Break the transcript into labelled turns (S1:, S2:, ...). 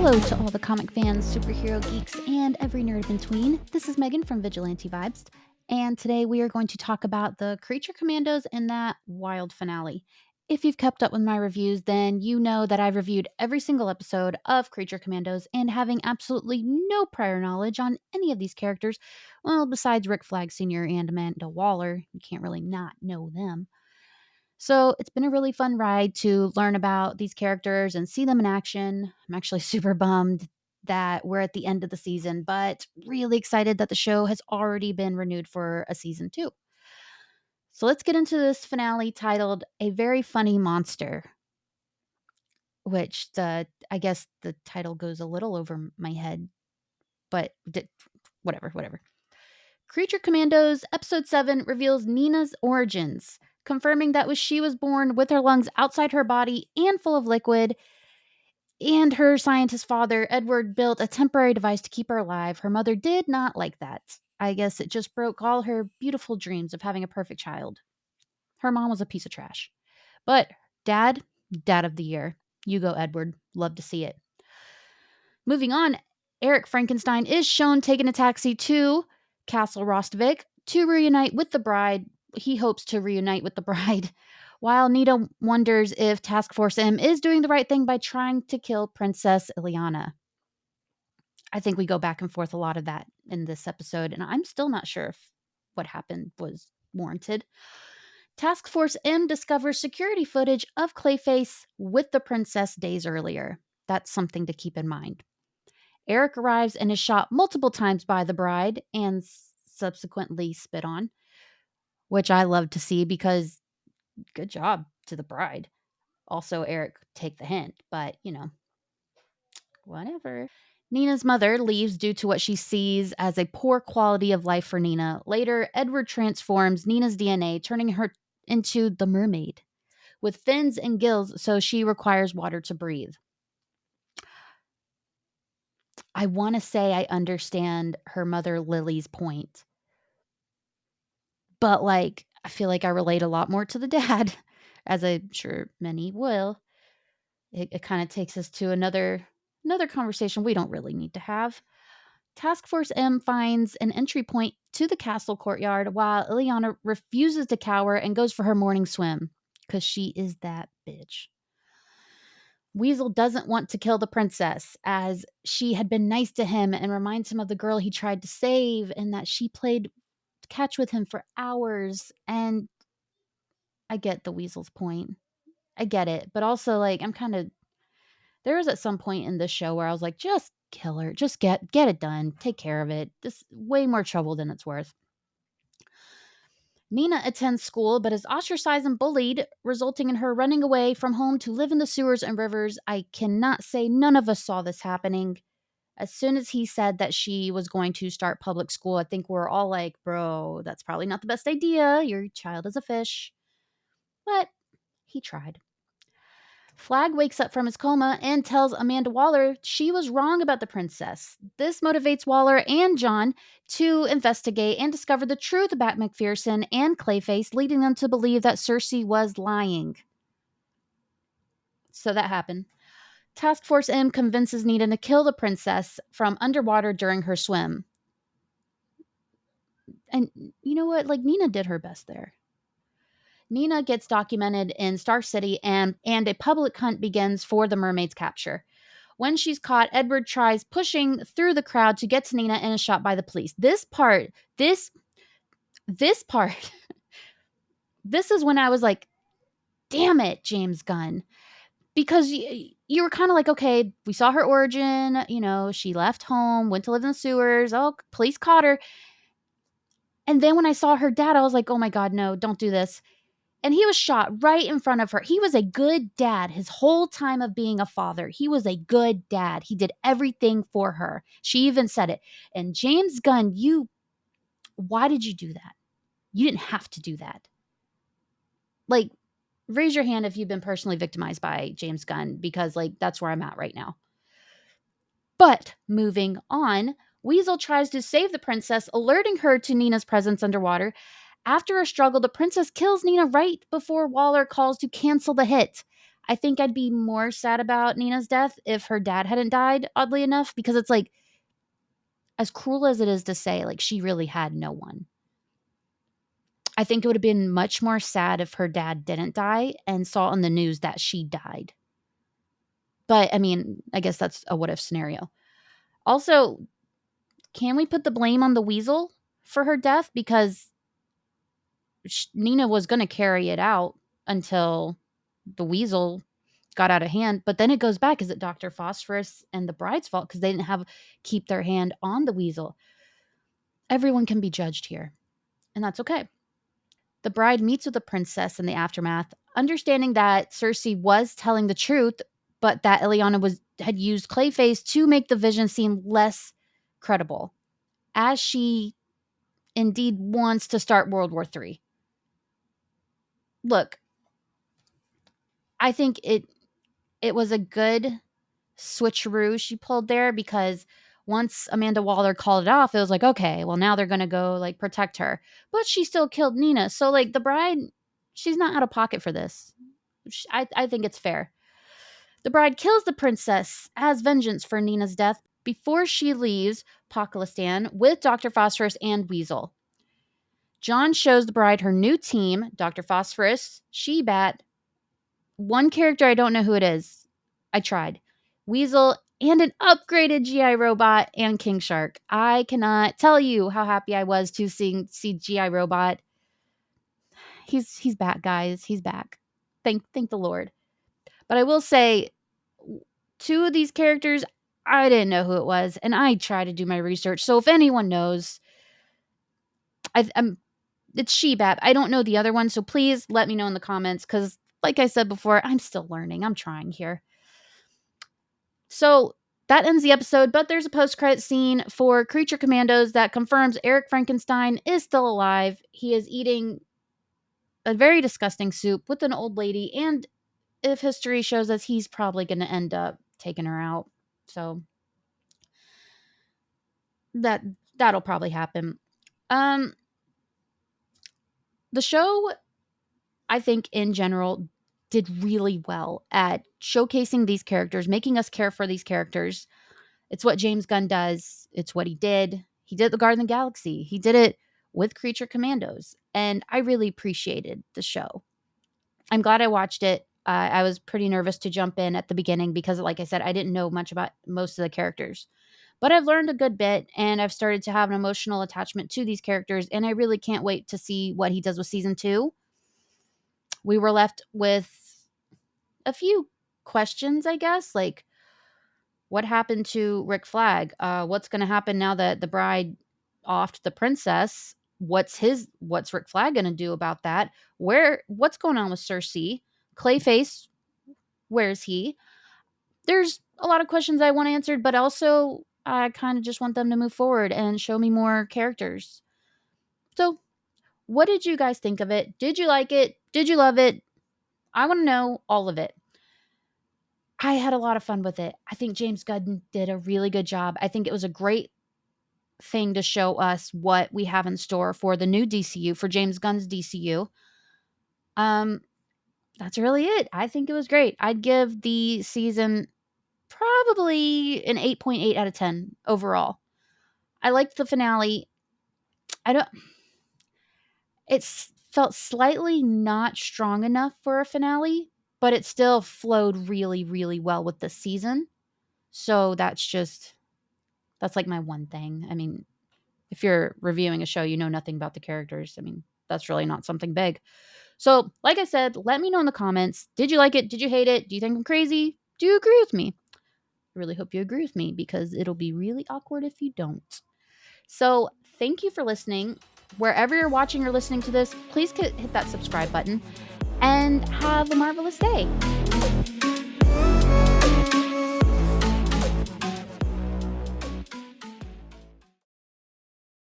S1: Hello to all the comic fans, superhero geeks, and every nerd in between. This is Megan from Vigilante Vibes, and today we are going to talk about the Creature Commandos and that wild finale. If you've kept up with my reviews, then you know that I've reviewed every single episode of Creature Commandos, and having absolutely no prior knowledge on any of these characters, well, besides Rick Flag Sr. and Amanda Waller, you can't really not know them. So it's been a really fun ride to learn about these characters and see them in action. I'm actually super bummed that we're at the end of the season, but really excited that the show has already been renewed for a season 2. So let's get into this finale titled A Very Funny Monster, which I guess the title goes a little over my head, but whatever. Creature Commandos episode 7 reveals Nina's origins, confirming that she was born with her lungs outside her body and full of liquid, and her scientist father, Edward, built a temporary device to keep her alive. Her mother did not like that. I guess it just broke all her beautiful dreams of having a perfect child. Her mom was a piece of trash. But dad of the year. You go, Edward. Love to see it. Moving on, Eric Frankenstein is shown taking a taxi to Castle Rostovik to reunite with the bride. He hopes to reunite with the bride, while Nita wonders if Task Force M is doing the right thing by trying to kill Princess Ileana. I think we go back and forth a lot of that in this episode, and I'm still not sure if what happened was warranted. Task Force M discovers security footage of Clayface with the princess days earlier. That's something to keep in mind. Eric arrives and is shot multiple times by the bride and subsequently spit on, which I love to see because good job to the bride. Also, Eric, take the hint, but whatever. Nina's mother leaves due to what she sees as a poor quality of life for Nina. Later, Edward transforms Nina's DNA, turning her into the mermaid with fins and gills, so she requires water to breathe. I want to say I understand her mother Lily's point, but I feel like I relate a lot more to the dad, as I'm sure many will. It kind of takes us to another conversation we don't really need to have. Task Force M finds an entry point to the castle courtyard while Ileana refuses to cower and goes for her morning swim because she is that bitch. Weasel doesn't want to kill the princess as she had been nice to him and reminds him of the girl he tried to save and that she played catch with him for hours. And I get the Weasel's point. I get it. But also, there was at some point in this show where I was like, just kill her. Just get it done. Take care of it. This way more trouble than it's worth. Nina attends school but is ostracized and bullied, resulting in her running away from home to live in the sewers and rivers. I cannot say none of us saw this happening. As soon as he said that she was going to start public school, I think we're all like, bro, that's probably not the best idea. Your child is a fish. But he tried. Flag wakes up from his coma and tells Amanda Waller she was wrong about the princess. This motivates Waller and John to investigate and discover the truth about McPherson and Clayface, leading them to believe that Cersei was lying. So that happened. Task Force M convinces Nina to kill the princess from underwater during her swim. And you know what? Nina did her best there. Nina gets documented in Star City and a public hunt begins for the mermaid's capture. When she's caught, Edward tries pushing through the crowd to get to Nina and is shot by the police. This part, this is when I was like, damn it, James Gunn. Because you were kind of like, okay, we saw her origin. She left home, went to live in the sewers. Oh, police caught her. And then when I saw her dad, I was like, oh my God, no, don't do this. And he was shot right in front of her. He was a good dad his whole time of being a father. He was a good dad. He did everything for her. She even said it. And James Gunn, why did you do that? You didn't have to do that. Raise your hand if you've been personally victimized by James Gunn, because that's where I'm at right now. But moving on, Weasel tries to save the princess, alerting her to Nina's presence underwater. After a struggle, the princess kills Nina right before Waller calls to cancel the hit. I think I'd be more sad about Nina's death if her dad hadn't died, oddly enough, because it's like, as cruel as it is to say, like, she really had no one. I think it would have been much more sad if her dad didn't die and saw on the news that she died. But, I mean, I guess that's a what if scenario. Also, can we put the blame on the weasel for her death? Because Nina was going to carry it out until the weasel got out of hand. But then it goes back. Is it Dr. Phosphorus and the bride's fault because they didn't keep their hand on the weasel? Everyone can be judged here, and that's okay. The bride meets with the princess in the aftermath, understanding that Cersei was telling the truth, but that Ileana had used Clayface to make the vision seem less credible, as she indeed wants to start World War III. Look, I think it was a good switcheroo she pulled there, because once Amanda Waller called it off, it was like, okay, well, now they're going to go like protect her. But she still killed Nina. So like the bride, she's not out of pocket for this. I think it's fair. The bride kills the princess as vengeance for Nina's death before she leaves Pakistan with Dr. Phosphorus and Weasel. John shows the bride her new team, Dr. Phosphorus, She-Bat, one character I don't know who it is. I tried. Weasel, and an upgraded GI Robot and King Shark. I cannot tell you how happy I was to see GI Robot. He's back, guys. He's back. Thank the Lord. But I will say, two of these characters, I didn't know who it was, and I tried to do my research. So if anyone knows, it's She-Bat. I don't know the other one, so please let me know in the comments, because like I said before, I'm still learning. I'm trying here. So that ends the episode, but there's a post-credit scene for Creature Commandos that confirms Eric Frankenstein is still alive. He is eating a very disgusting soup with an old lady, and if history shows us, he's probably going to end up taking her out. So that'll probably happen. The show, I think in general, did really well at showcasing these characters, making us care for these characters. It's what James Gunn does. It's what he did. He did The Guardian of the Galaxy. He did it with Creature Commandos. And I really appreciated the show. I'm glad I watched it. I was pretty nervous to jump in at the beginning because, like I said, I didn't know much about most of the characters. But I've learned a good bit, and I've started to have an emotional attachment to these characters, and I really can't wait to see what he does with season 2. We were left with a few questions, I guess, like, what happened to Rick Flag? What's going to happen now that the bride offed the princess? What's Rick Flag going to do about that? What's going on with Cersei? Clayface, where's he? There's a lot of questions I want answered, but also I kind of just want them to move forward and show me more characters. So, what did you guys think of it? Did you like it? Did you love it? I want to know all of it. I had a lot of fun with it. I think James Gunn did a really good job. I think it was a great thing to show us what we have in store for the new DCU, for James Gunn's DCU. That's really it. I think it was great. I'd give the season probably an 8.8 out of 10 overall. I liked the finale. It felt slightly not strong enough for a finale, but it still flowed really, really well with the season. So that's like my one thing. I mean, if you're reviewing a show, you know nothing about the characters. I mean, that's really not something big. So, like I said, let me know in the comments. Did you like it? Did you hate it? Do you think I'm crazy? Do you agree with me? I really hope you agree with me, because it'll be really awkward if you don't. So, thank you for listening. Wherever you're watching or listening to this, please hit that subscribe button and have a marvelous day.